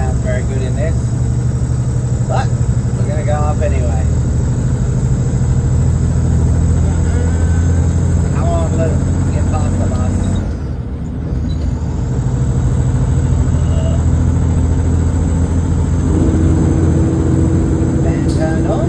sound very good in this, but we're going to go up anyway. Come on, let it get past the bus. Fan turned on.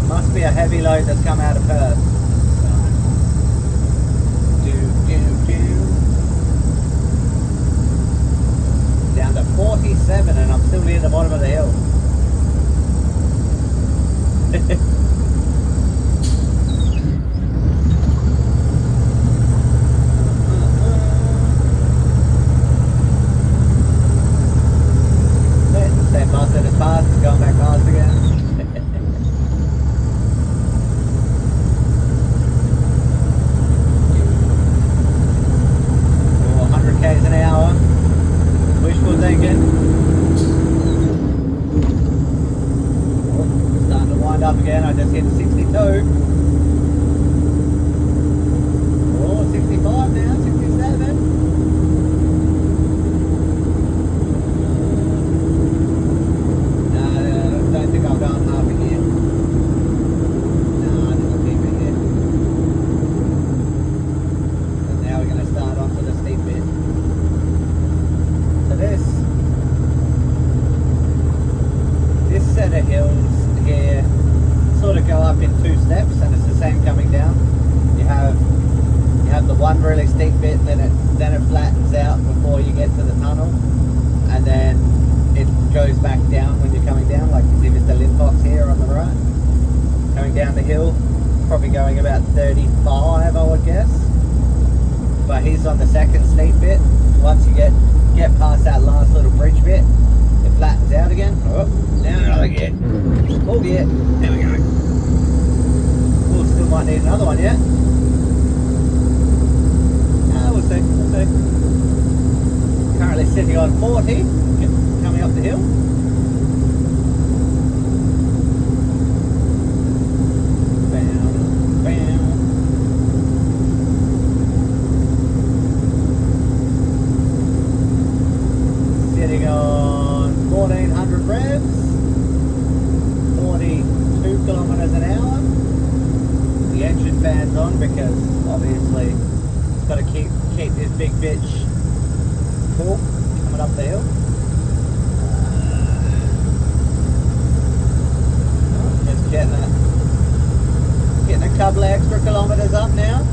Must be a heavy load that's come out of Perth. Down to 47 and I'm still near the bottom of the hill. Same bus that has passed is going back past again. 100 k's an hour. Wishful thinking. Oh, starting to wind up again. I just hit 62. Oh, 65 now, 67. I think I'll go on half again. No, I think I'll keep it here. And now we're going to start on to the steep bit. So this set of hills here sort of go up in two steps, and it's the same coming down. You have the one really steep bit, then it flattens out before you get to the tunnel, and then it goes back down when you're coming down, like you see Mr. Linfox here on the right. Coming down the hill, probably going about 35 I would guess. But he's on the second steep bit. Once you get past that last little bridge bit, it flattens out again. Oh, down another gear. Oh yeah, there we go. Oh, still might need another one yet. We'll see. Currently sitting on 40. Coming up the hill. Bam, bam. Sitting on 1400 revs, 42 kilometers an hour. The engine fan's on because obviously it's got to keep this big bitch cool coming up the hill. Getting a couple of extra kilometers up now.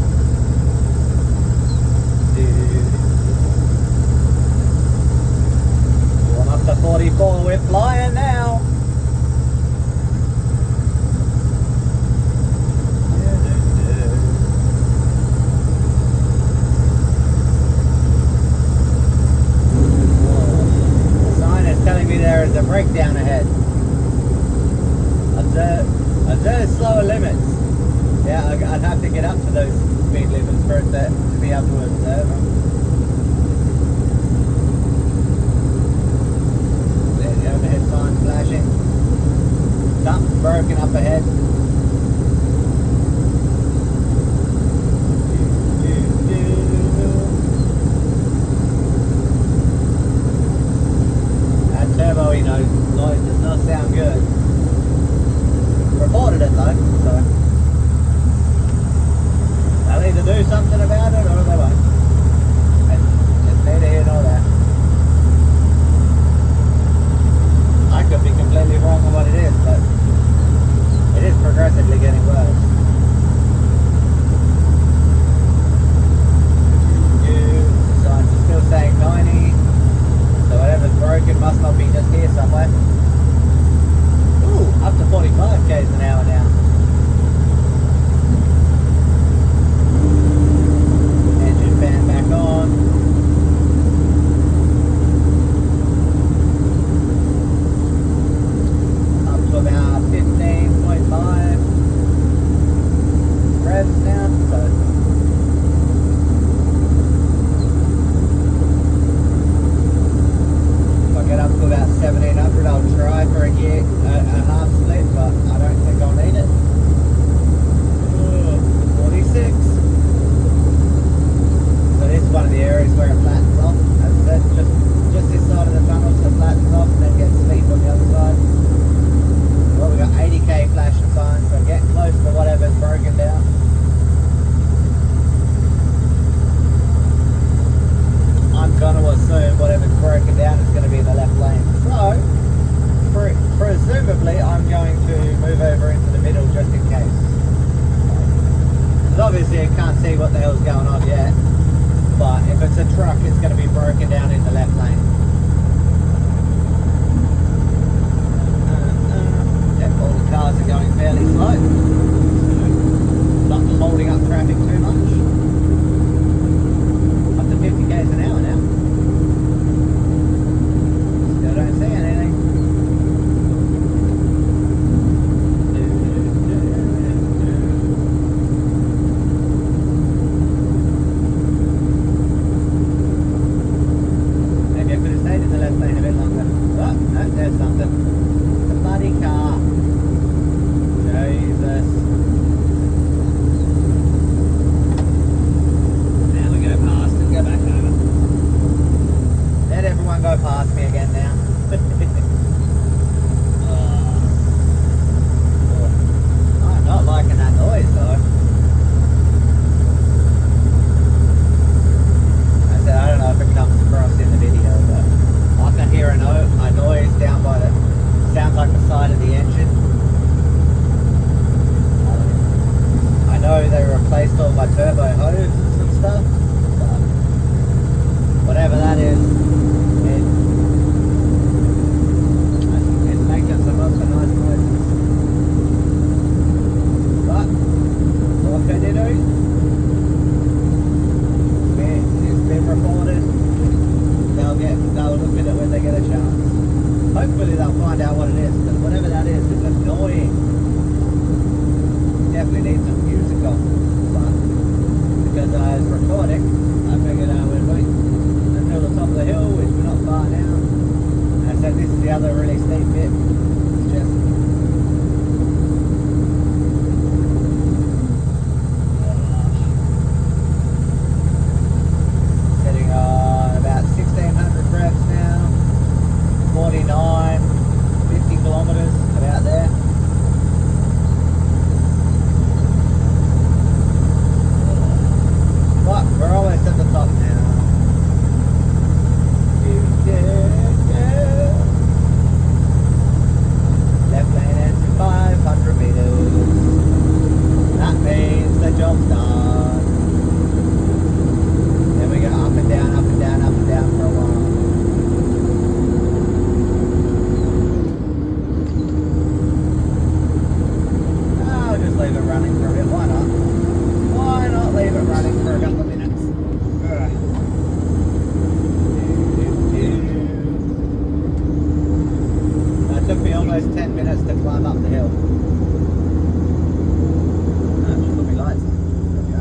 Going up to 44, we're flying now. The sign is telling me there is a breakdown ahead. Observe slower limits. Yeah, I'd have to get up to those speed limits for it to be able to observe them. There the overhead sign flashing. Something's broken up ahead. That turbo noise does not sound good. Reported it though, so they'll either do something about it or they won't. one of the areas where it flattens off. As I said, just this side of the tunnel, so it flattens off and then gets steep on the other side. Well, we've got 80k flashing signs, so getting close to whatever's broken down. I'm going to assume whatever's broken down is going to be in the left lane. So, presumably, I'm going to move over into the middle just in case. Because obviously I can't see what the hell's going on yet. But if it's a truck, it's going to be broken down in the left lane. All the cars are going fairly slow. Not holding up traffic too much. Up to 50 k's an hour now. Still don't see anything. Maybe I could have stayed in the left lane a bit longer. Oh, no, there's something. It's a bloody car. Jesus. Now we go past and go back over. Let everyone go past me again now. I'm not liking that noise though. I said I don't know if it comes across in the video, but I can hear a noise down by the, sounds like the side of the engine. I know they replaced all my turbo hoses and stuff, but whatever that is, it's making some other nice noises. But what can you do? It's been reported. They'll look at it when they get a chance. Hopefully they'll find out what it is, because whatever that is annoying. Definitely need some music on, but because I was recording, I figured I would wait until the top of the hill, which we're not far now. And I said this is the other really steep bit. It's just sitting on about 1600 revs now, 49, 50 kilometers, about there. But we're almost at the top now. Left lane into 500 meters. That means the job's done. Then we go up and down, up and down, up and down for a while. I'll just leave it running for a bit. Why not? Why not leave it running for a couple of minutes? It took me almost 10 minutes to climb up the hill. Oh, just put my lights on. There we go.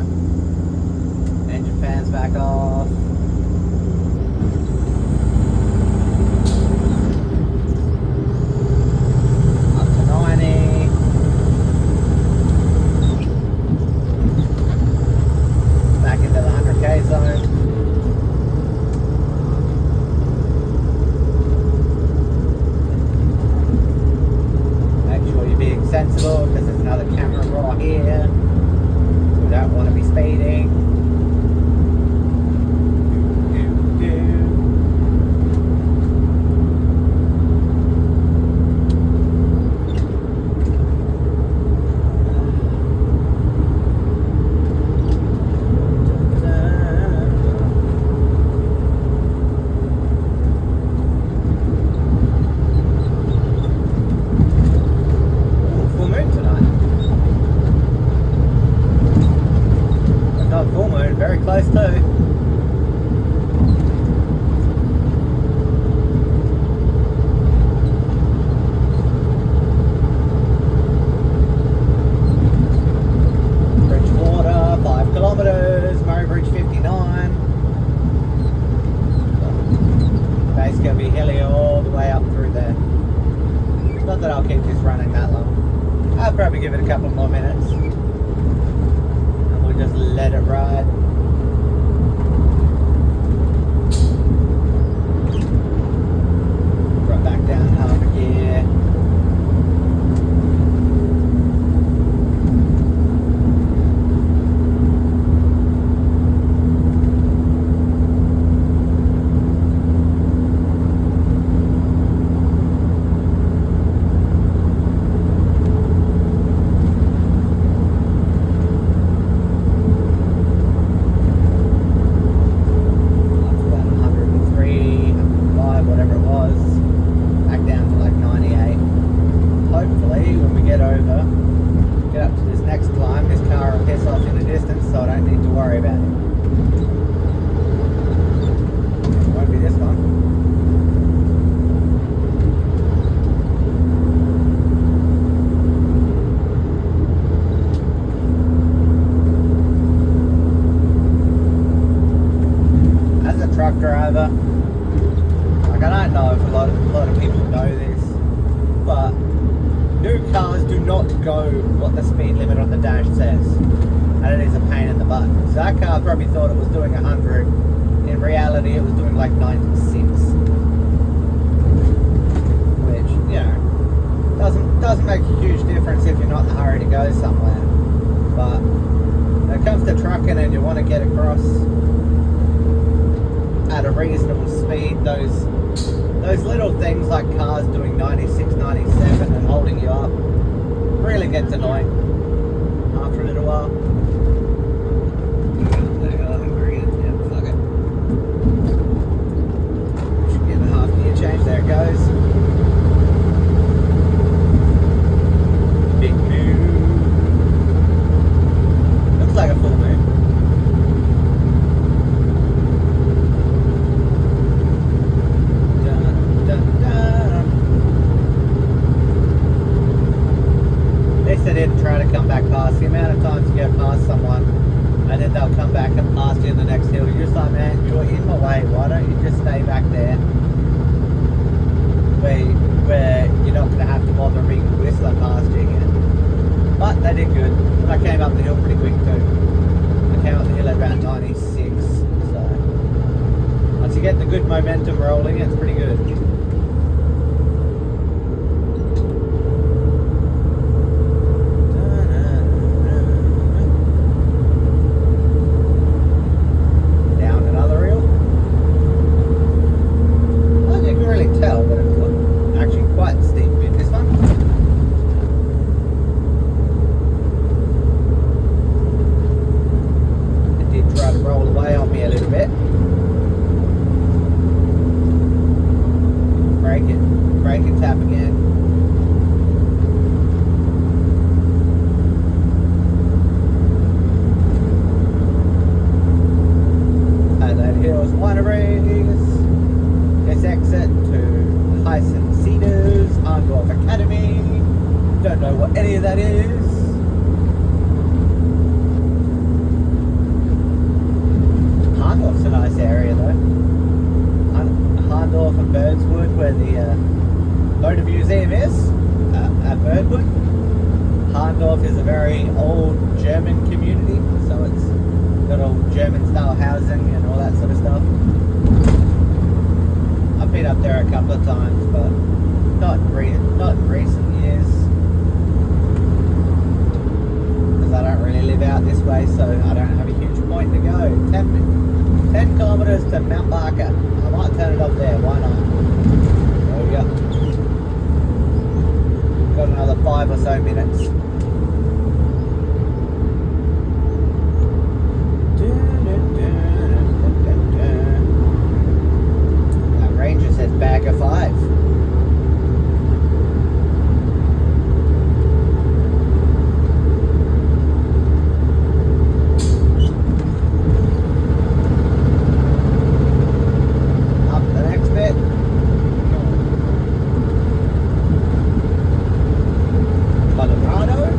Engine fans back off. Up to 90. Back into the 100k zone. Make sure you're being sensible because there's another camera right here. So we don't want to be speeding. Close too. Bridgewater, 5 kilometers, Murray Bridge 59. Base going to be hilly all the way up through there. Not that I'll keep this running that long. I'll probably give it a couple more minutes. And we'll just let it ride. truck driver. Like, I don't know if a lot of people know this, but new cars do not go what the speed limit on the dash says, and it is a pain in the butt. So that car probably thought it was doing 100. In reality, it was doing like 96, which, you know, doesn't make a huge difference if you're not in a hurry to go somewhere. But when it comes to trucking and you want to get across at a reasonable speed, those little things like cars doing 96, 97 and holding you up really gets annoying after a little while. Should get a half gear change. There it goes. Big move. Looks like a full move. They didn't try to come back past. The amount of times you go past someone and then they'll come back and pass you in the next hill, you're just like, man, you're in my way, why don't you just stay back there where you're not going to have to bother me whistling past you again. But they did good. I came up the hill pretty quick too. I came up the hill at about 96, so once you get the good momentum rolling, it's pretty good. Brake and tap again. Adelaide Hills wineries. This exit to Hyacinth Cedars, Arndorf Academy. Don't know what any of that is. Arndorf's a nice area though. Arndorf and Birdswood, where the Motor Museum is, at Birdwood. Harndorf is a very old German community, so it's got old German style housing and all that sort of stuff. I've been up there a couple of times, but not in recent years, because I don't really live out this way, so I don't have a huge point to go. 10 kilometres to Mount Barker. I might turn it off there, why not? There we go. Got another 5 or so minutes. That ranger says bag of 5. Colorado.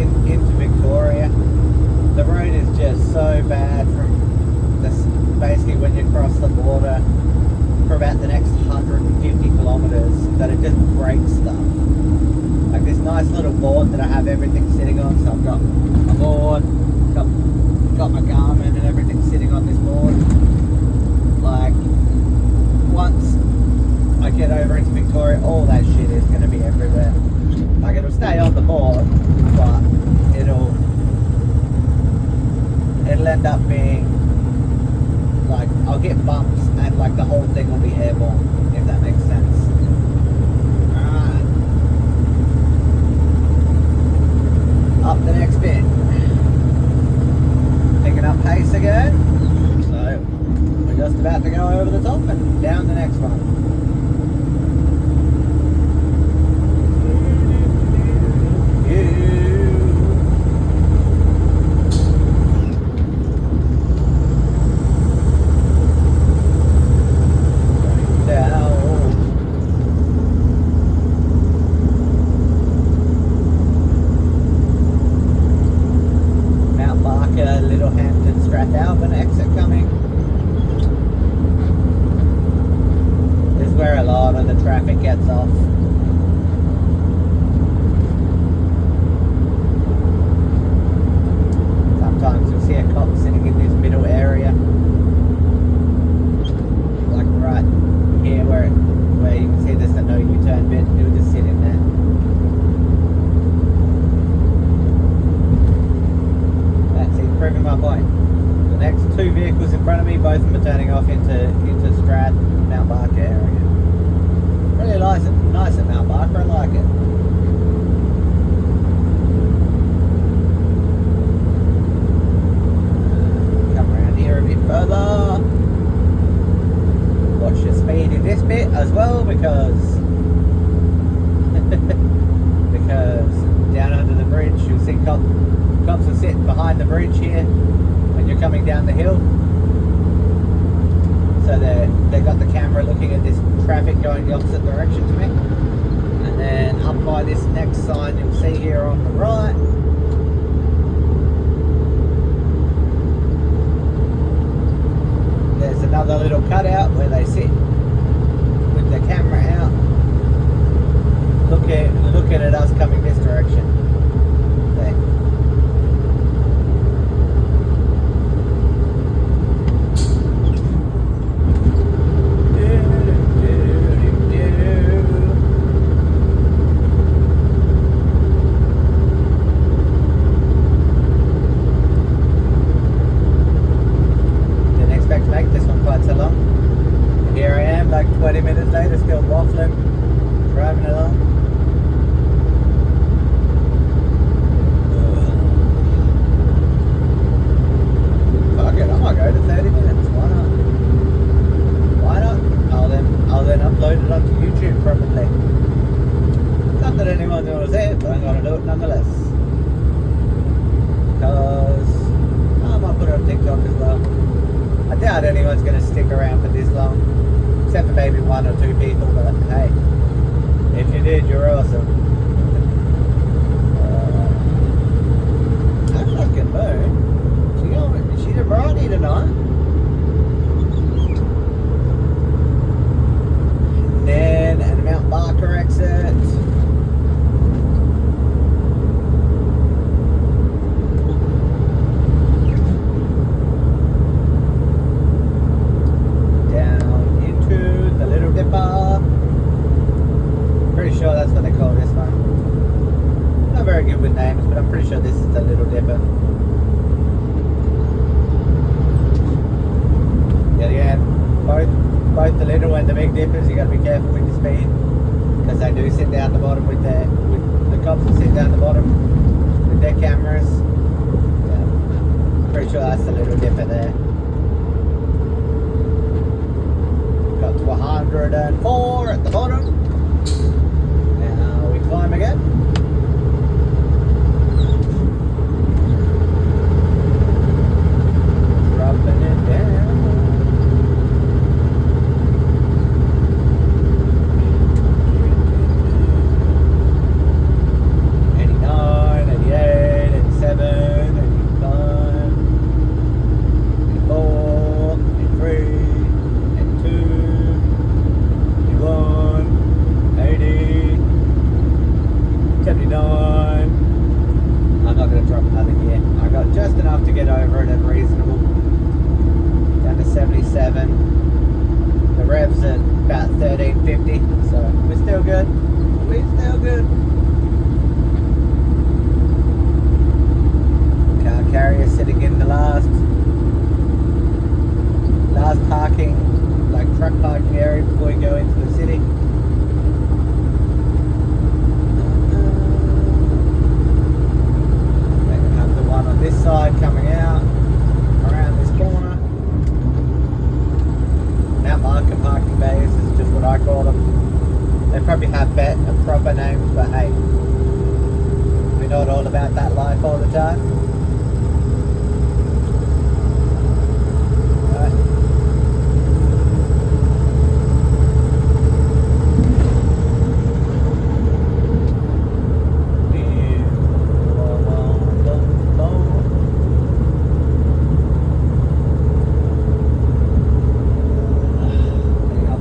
into Victoria. The road is just so bad from this, basically when you cross the border for about the next 150 kilometres, that it just breaks stuff. Like this nice little board that I have everything sitting on, so I've got a board, got my Garmin and everything sitting on this board. Like once I get over into Victoria, all that shit is going to be everywhere. Like it'll stay on the board, but it'll end up being like I'll get bumps and like the whole thing will be airborne, if that makes sense. Alright. Up the next bit. Picking up pace again. So we're just about to go over the top and down the next one. Traffic gets off. Sometimes you'll see a cop sitting in this middle area, like right here where you can see there's the no U-turn bit. He'll just sit in there. That's it, proving my point. The next two vehicles in front of me, both of them are turning off into Strath, Mount Barker area. Really nice at Mount Barker, I like it. Come around here a bit further. Watch your speed in this bit as well, because down under the bridge you'll see cops are sitting behind the bridge here when you're coming down the hill. So they've got the camera looking at this traffic going the opposite direction to me. And then up by this next sign you'll see here on the right, there's another little cutout where they sit with the camera out looking at us coming this direction. There. Here I am, like 20 minutes later, still waffling, driving along. Fuck it, I might go to 30 minutes. Why not? Why not? I'll then upload it onto YouTube probably. Not that anyone's gonna see it, but I'm gonna do it nonetheless. Because I might put it on TikTok as well. I doubt anyone's gonna stick around for this long. Except for maybe one or two people, but hey, if you did, you're awesome. That fucking moon. Is she a briny tonight? And then at Mount Barker exit. Pretty sure that's what they call this one. Not very good with names, but I'm pretty sure this is the Little Dipper. Yet again, both the little and the big dippers, you got to be careful with your speed, because they do sit down the bottom with the cops will sit down the bottom with their cameras. Yeah. Pretty sure that's the Little Dipper there. Got to 104 at the bottom. Now we climb again. Dropping it down. 89, 88. like all the time. Right.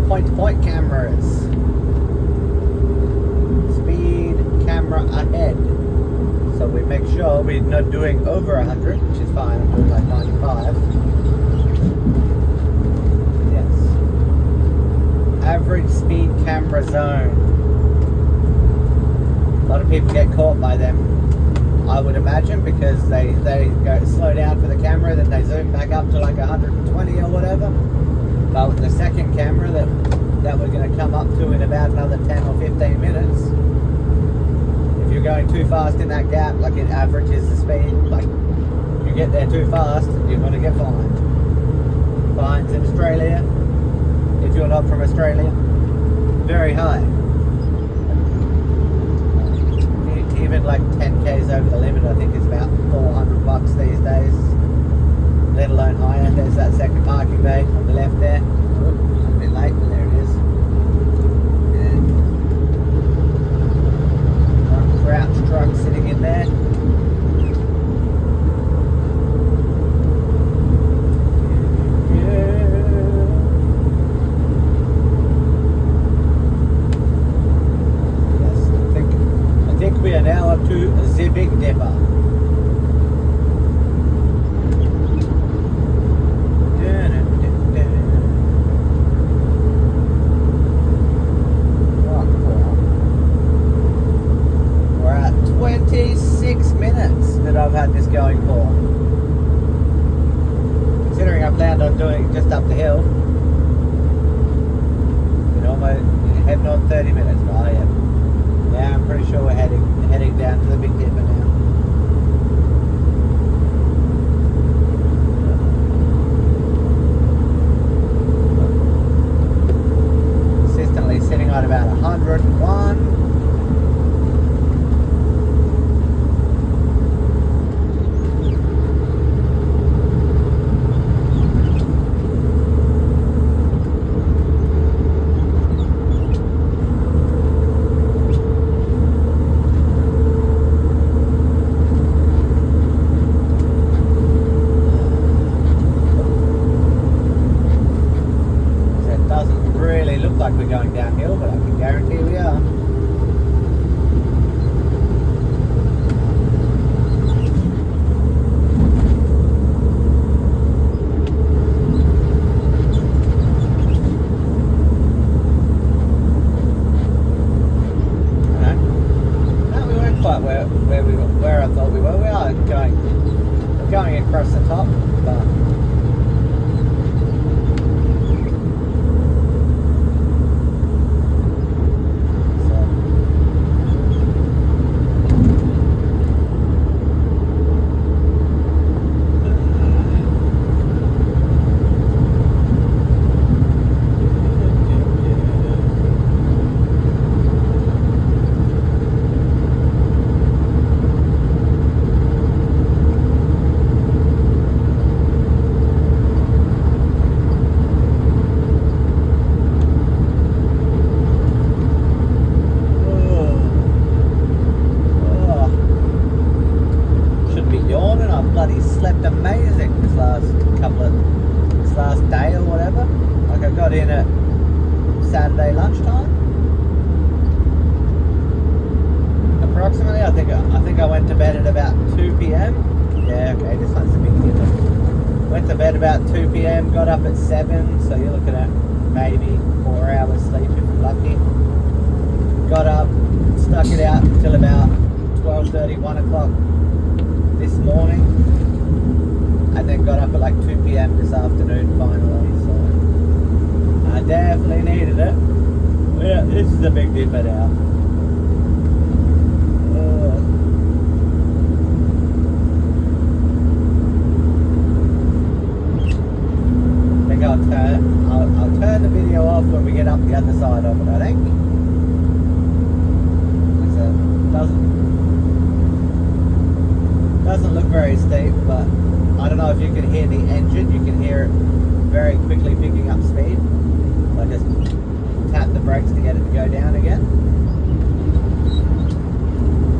Point-to-point cameras. Speed camera ahead. So we make sure we're not doing over 100, which is fine. I'm doing like 95. Yes. Average speed camera zone. A lot of people get caught by them, I would imagine, because they go slow down for the camera, then they zoom back up to like 120 or whatever. But with the second camera that we're going to come up to in about another 10 or 15 minutes, if you're going too fast in that gap, like it averages the speed, like you get there too fast, you're going to get fined. Fines in Australia, if you're not from Australia, very high. Even like 10 k's over the limit, I think it's about $400 these days, let alone higher. There's that second parking bay on the left there. Oh, a bit late, but there it is. One crouch truck sitting in there. Yes, I think we are now up to the Big Dipper. We're at 26 minutes that I've had this going for. Considering I planned on doing it just up the hill, you know, I'm heading on 30 minutes, but I am. Yeah, I'm pretty sure we're heading down to the Big Dipper now. Consistently sitting on about 101. Like we're going downhill, but I can guarantee we are. No, we weren't quite where I thought we were. We are going across the top, but bloody slept amazing this last day or whatever. Like I got in at Saturday lunchtime, approximately. I think I went to bed at about 2 p.m. Yeah, okay, this one's a big deal. Went to bed about 2 p.m. Got up at 7, so you're looking at maybe 4 hours sleep if you're lucky. Got up, stuck it out until about 12:30, 1 o'clock this morning, and then got up at like 2 p.m. this afternoon finally, so I definitely needed it. Yeah, this is a big dipper now. I think I'll turn the video off when we get up the other side of it, I think. Because it doesn't look very steep, but I don't know if you can hear the engine. You can hear it very quickly picking up speed. I just tap the brakes to get it to go down again,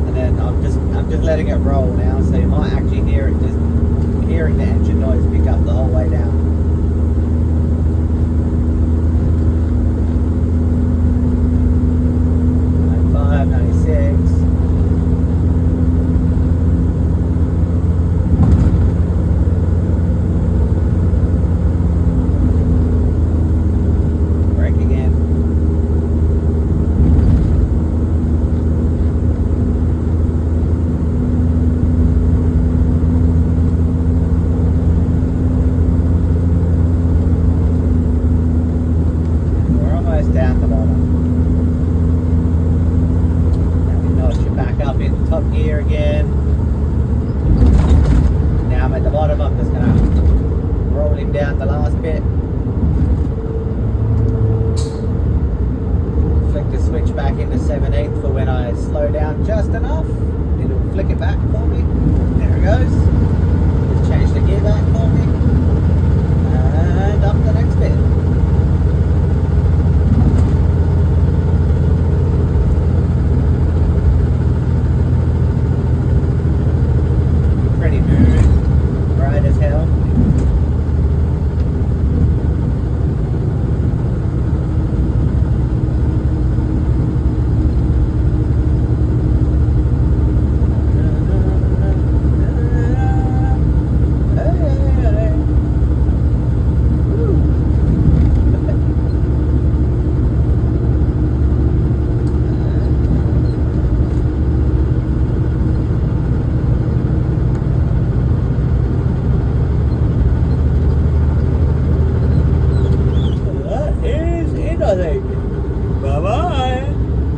and then I'm just letting it roll now. So you might